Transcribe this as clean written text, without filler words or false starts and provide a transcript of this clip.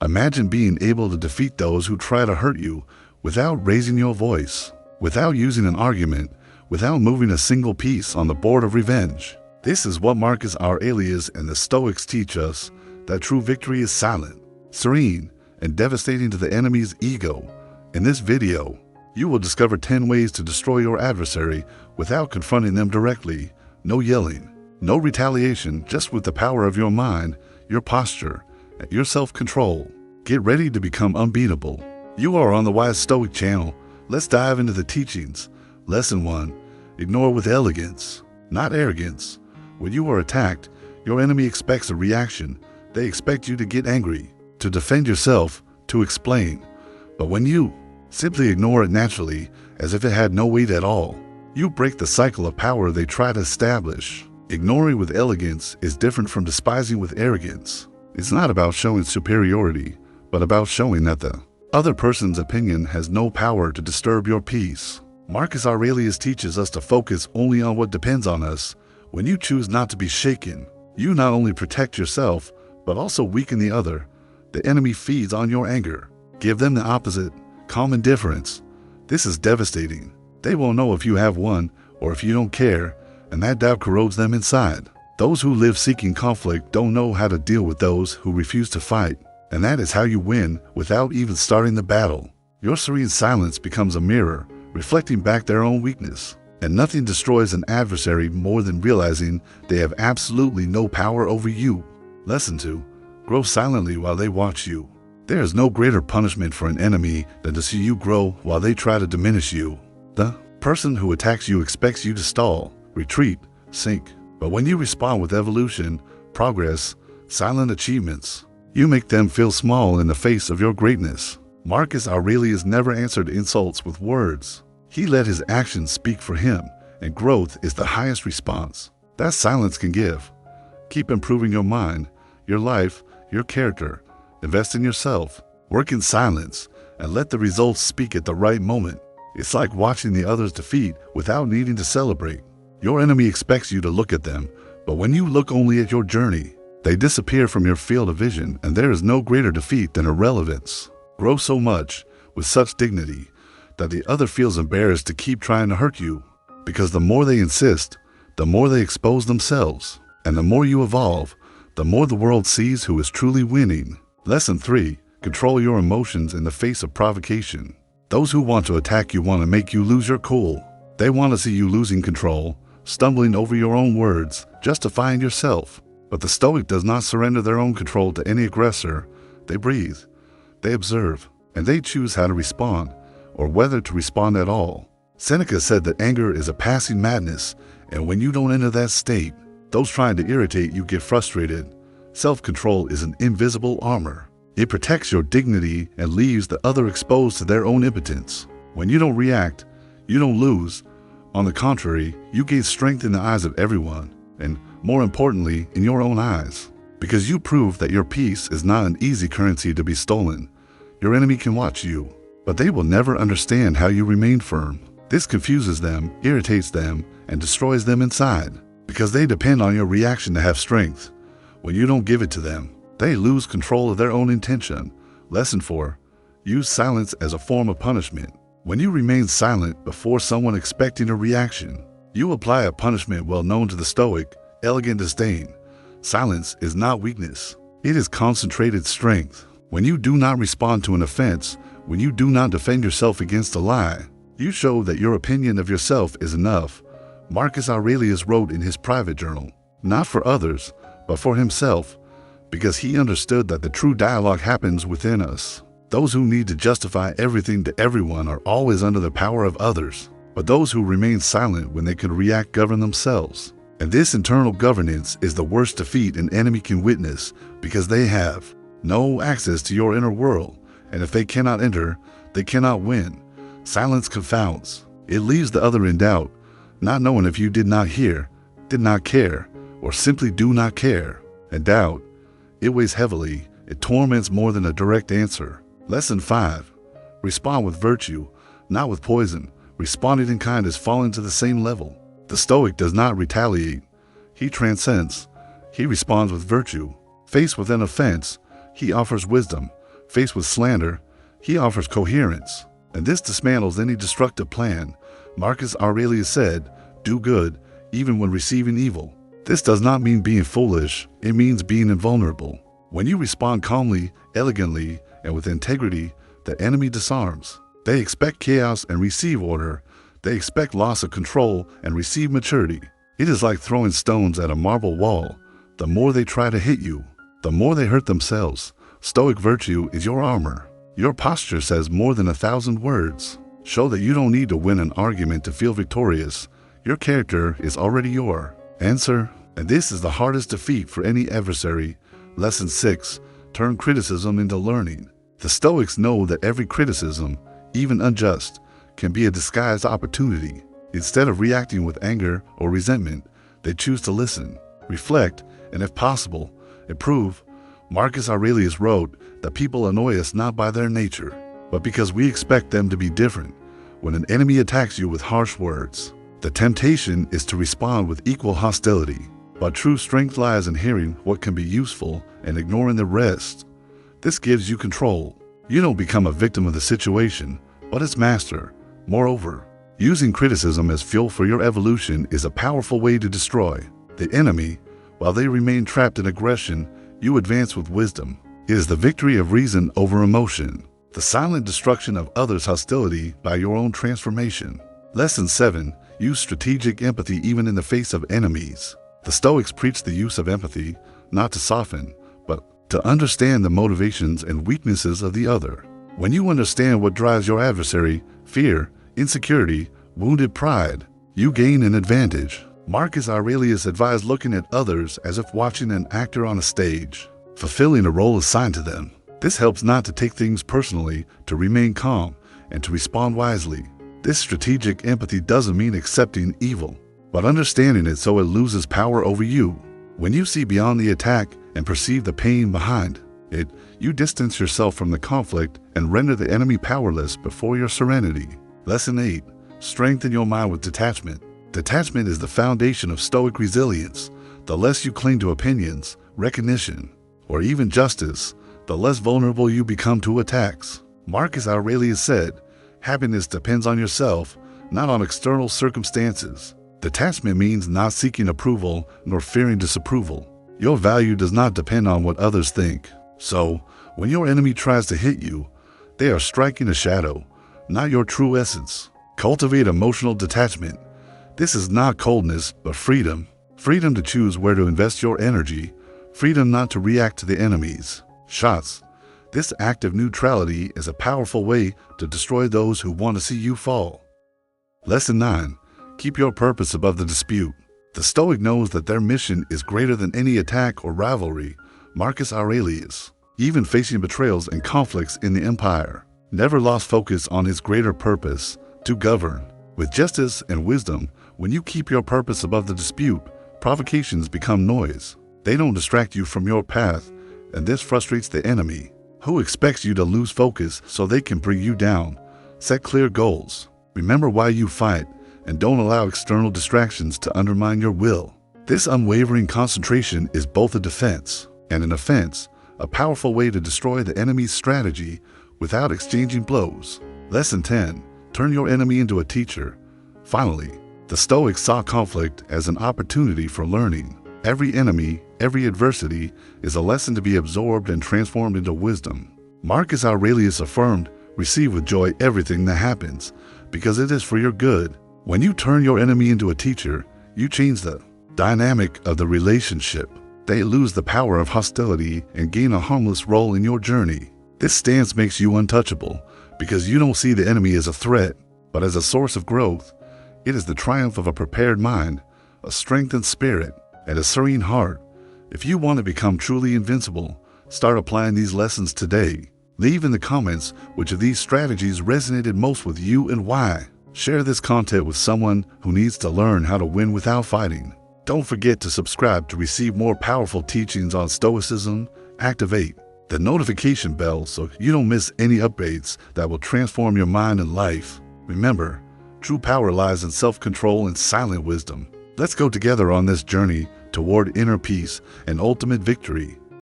Imagine being able to defeat those who try to hurt you without raising your voice, without using an argument, without moving a single piece on the board of revenge. This is what Marcus Aurelius and the Stoics teach us, that true victory is silent, serene, and devastating to the enemy's ego. In this video, you will discover 10 ways to destroy your adversary without confronting them directly. No yelling, no retaliation, just with the power of your mind, your posture, and your self-control. Get ready to become unbeatable. You are on the Wise Stoic channel. Let's dive into the teachings. Lesson 1. Ignore with elegance, not arrogance. When you are attacked, your enemy expects a reaction. They expect you to get angry, to defend yourself, to explain. But when you simply ignore it naturally, as if it had no weight at all, you break the cycle of power they try to establish. Ignoring with elegance is different from despising with arrogance. It's not about showing superiority, but about showing that the other person's opinion has no power to disturb your peace. Marcus Aurelius teaches us to focus only on what depends on us. When you choose not to be shaken, you not only protect yourself, but also weaken the other. The enemy feeds on your anger. Give them the opposite, calm indifference. This is devastating. They won't know if you have won or if you don't care, and that doubt corrodes them inside. Those who live seeking conflict don't know how to deal with those who refuse to fight, and that is how you win without even starting the battle. Your serene silence becomes a mirror, reflecting back their own weakness. And nothing destroys an adversary more than realizing they have absolutely no power over you. Lesson 2. Grow silently while they watch you. There is no greater punishment for an enemy than to see you grow while they try to diminish you. The person who attacks you expects you to stall, retreat, sink. But when you respond with evolution, progress, silent achievements, you make them feel small in the face of your greatness. Marcus Aurelius never answered insults with words. He let his actions speak for him, and growth is the highest response that silence can give. Keep improving your mind, your life, your character. Invest in yourself. Work in silence, and let the results speak at the right moment. It's like watching the others defeat without needing to celebrate. Your enemy expects you to look at them, but when you look only at your journey, they disappear from your field of vision, and there is no greater defeat than irrelevance. Grow so much, with such dignity, that the other feels embarrassed to keep trying to hurt you. Because the more they insist, the more they expose themselves. And the more you evolve, the more the world sees who is truly winning. Lesson 3. Control your emotions in the face of provocation. Those who want to attack you want to make you lose your cool. They want to see you losing control, stumbling over your own words, justifying yourself. But the Stoic does not surrender their own control to any aggressor. They breathe, they observe, and they choose how to respond, or whether to respond at all. Seneca said that anger is a passing madness, and when you don't enter that state, those trying to irritate you get frustrated. Self-control is an invisible armor. It protects your dignity and leaves the other exposed to their own impotence. When you don't react, you don't lose. On the contrary, you gain strength in the eyes of everyone, and more importantly, in your own eyes. Because you prove that your peace is not an easy currency to be stolen. Your enemy can watch you, but they will never understand how you remain firm. This confuses them, irritates them, and destroys them inside, because they depend on your reaction to have strength. When you don't give it to them, they lose control of their own intention. Lesson 4. Use silence as a form of punishment. When you remain silent before someone expecting a reaction, you apply a punishment well known to the Stoic, elegant disdain. Silence is not weakness. It is concentrated strength. When you do not respond to an offense, when you do not defend yourself against a lie, you show that your opinion of yourself is enough. Marcus Aurelius wrote in his private journal, not for others, but for himself, because he understood that the true dialogue happens within us. Those who need to justify everything to everyone are always under the power of others, but those who remain silent when they can react govern themselves. And this internal governance is the worst defeat an enemy can witness, because they have no access to your inner world, and if they cannot enter, they cannot win. Silence confounds. It leaves the other in doubt, not knowing if you did not hear, did not care, or simply do not care. And doubt, it weighs heavily. It torments more than a direct answer. Lesson 5. Respond with virtue, not with poison. Responding in kind is falling to the same level. The Stoic does not retaliate. He transcends. He responds with virtue. Faced with an offense, he offers wisdom. Faced with slander, he offers coherence, and this dismantles any destructive plan. Marcus Aurelius said, "Do good, even when receiving evil." This does not mean being foolish, it means being invulnerable. When you respond calmly, elegantly, and with integrity, the enemy disarms. They expect chaos and receive order. They expect loss of control and receive maturity. It is like throwing stones at a marble wall. The more they try to hit you, the more they hurt themselves. Stoic virtue is your armor. Your posture says more than 1,000 words. Show that you don't need to win an argument to feel victorious. Your character is already your answer, and this is the hardest defeat for any adversary. Lesson 6. Turn criticism into learning. The Stoics know that every criticism, even unjust, can be a disguised opportunity. Instead of reacting with anger or resentment, they choose to listen, reflect, and if possible, improve. Marcus Aurelius wrote that people annoy us not by their nature, but because we expect them to be different. When an enemy attacks you with harsh words, the temptation is to respond with equal hostility. But true strength lies in hearing what can be useful and ignoring the rest. This gives you control. You don't become a victim of the situation, but its master. Moreover, using criticism as fuel for your evolution is a powerful way to destroy the enemy. While they remain trapped in aggression, you advance with wisdom. It is the victory of reason over emotion, the silent destruction of others' hostility by your own transformation. Lesson 7. Use strategic empathy even in the face of enemies. The Stoics preach the use of empathy, not to soften, but to understand the motivations and weaknesses of the other. When you understand what drives your adversary, fear, insecurity, wounded pride, you gain an advantage. Marcus Aurelius advised looking at others as if watching an actor on a stage, fulfilling a role assigned to them. This helps not to take things personally, to remain calm, and to respond wisely. This strategic empathy doesn't mean accepting evil, but understanding it so it loses power over you. When you see beyond the attack and perceive the pain behind it, you distance yourself from the conflict and render the enemy powerless before your serenity. Lesson 8. Strengthen your mind with detachment. Detachment is the foundation of Stoic resilience. The less you cling to opinions, recognition, or even justice, the less vulnerable you become to attacks. Marcus Aurelius said, "Happiness depends on yourself, not on external circumstances." Detachment means not seeking approval nor fearing disapproval. Your value does not depend on what others think. So, when your enemy tries to hit you, they are striking a shadow, not your true essence. Cultivate emotional detachment. This is not coldness, but freedom. Freedom to choose where to invest your energy. Freedom not to react to the enemy's shots. This act of neutrality is a powerful way to destroy those who want to see you fall. Lesson 9. Keep your purpose above the dispute. The Stoic knows that their mission is greater than any attack or rivalry. Marcus Aurelius, even facing betrayals and conflicts in the empire, never lost focus on his greater purpose, to govern. With justice and wisdom, when you keep your purpose above the dispute, provocations become noise. They don't distract you from your path, and this frustrates the enemy, who expects you to lose focus so they can bring you down. Set clear goals. Remember why you fight, and don't allow external distractions to undermine your will. This unwavering concentration is both a defense and an offense, a powerful way to destroy the enemy's strategy without exchanging blows. Lesson 10. Turn your enemy into a teacher. Finally, the Stoics saw conflict as an opportunity for learning. Every enemy, every adversity is a lesson to be absorbed and transformed into wisdom. Marcus Aurelius affirmed, "Receive with joy everything that happens, because it is for your good." When you turn your enemy into a teacher, you change the dynamic of the relationship. They lose the power of hostility and gain a harmless role in your journey. This stance makes you untouchable because you don't see the enemy as a threat, but as a source of growth. It is the triumph of a prepared mind, a strengthened spirit, and a serene heart. If you want to become truly invincible, start applying these lessons today. Leave in the comments which of these strategies resonated most with you and why. Share this content with someone who needs to learn how to win without fighting. Don't forget to subscribe to receive more powerful teachings on Stoicism. Activate the notification bell so you don't miss any updates that will transform your mind and life. Remember, true power lies in self-control and silent wisdom. Let's go together on this journey toward inner peace and ultimate victory.